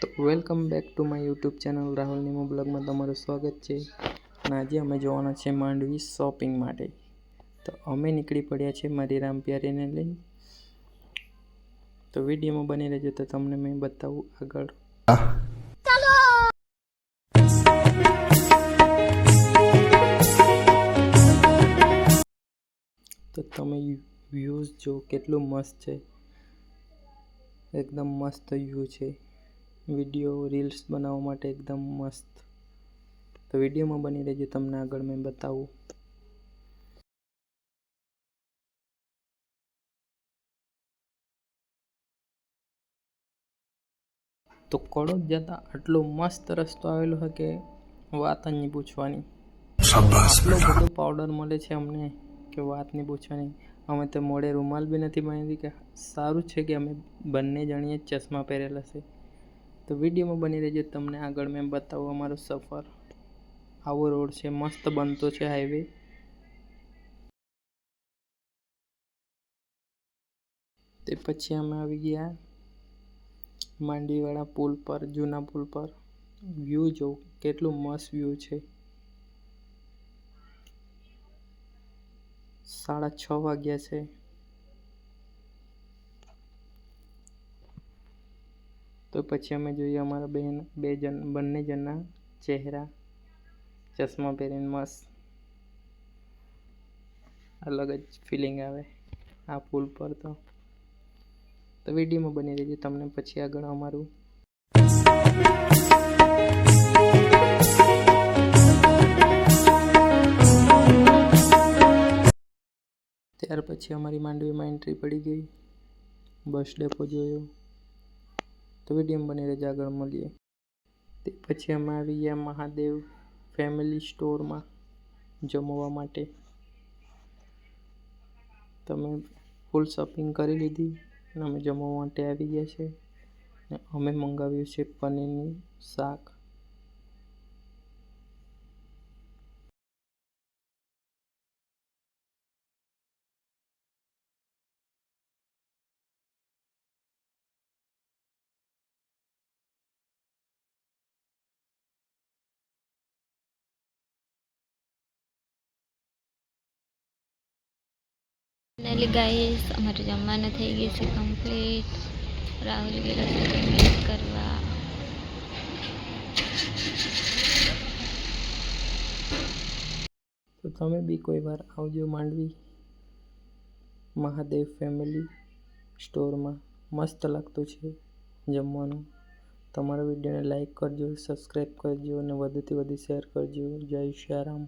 તો welcome back to my YouTube channel Rahul નિમો બ્લોગમાં તમારું સ્વાગત છે. અને આજે અમે જવાના છે માંડવી શોપિંગ માટે. તો અમે નીકળી પડ્યા છે મારી રામપ્યારીને લઈને. તો વિડીયોમાં બની રહેજો તો તમને મેં બતાવું આગળ. તો તમે વ્યૂઝ જો કેટલું મસ્ત છે, એકદમ મસ્ત વ્યૂ છે. વિડીયો રીલ્સ બનાવવા માટે એકદમ મસ્ત. તો વિડીયોમાં બની રહેજો, તમને આગળ મેં બતાવું. તો કડોદ જતા આટલો મસ્ત રસ્તો આવેલો હોય કે વાત જ નહીં પૂછવાની. આટલો બધો પાવડર મળે છે અમને કે વાત નહીં પૂછવાની. અમે તો મોઢે રૂમાલ બી નથી બાંધી કે સારું છે કે અમે બંને જણીએ ચશ્મા પહેરેલા છે. તો વિડીયોમાં બની રહેજો, તમને આગળ મેં બતાવું અમારો સફર. આવો રોડ છે, મસ્ત બનતો છે હાઈવે. તે પછી અમે આવી ગયા માંડવીવાળા પુલ પર, જૂના પુલ પર. વ્યૂ જો કેટલું મસ્ત વ્યૂ છે. 6:30 વાગ્યા છે. તો પછી અમે જોઈએ અમારા બંને જણના ચહેરા ચશ્મા પહેરીને મસ્ત. અલગ જ ફિલિંગ આવે આ પુલ પર. તો વિડીયોમાં બની રહેજો, તમને પછી આગળ અમારું. ત્યાર પછી અમારી માંડવીમાં એન્ટ્રી પડી ગઈ. બસ ડેપો જોયો. તો વિડીયોમાં બની રહેજો, આગળ મળીએ. તે પછી અમે આવી ગયા મહાદેવ ફેમિલી સ્ટોરમાં જમવા માટે. તમે ફૂલ શોપિંગ કરી લીધી અને અમે જમવા માટે આવી ગયા છે. અને અમે મંગાવ્યું છે પનીરનું શાક. ફાઇનલી ગાઈસ અમારે જમવાનું થઈ ગયું છે કમ્પ્લીટ. રાહુલ ગયેલો છે પેમેન્ટ કરવા. તો તમે બી કોઈ વાર આવજો માંડવી મહાદેવ ફેમિલી સ્ટોરમાં. મસ્ત લાગતું છે જમવાનું. તમારા વિડીયોને લાઈક કરજો, સબસ્ક્રાઈબ કરજો અને વધુથી વધુ શેર કરજો. જય શ્રી રામ.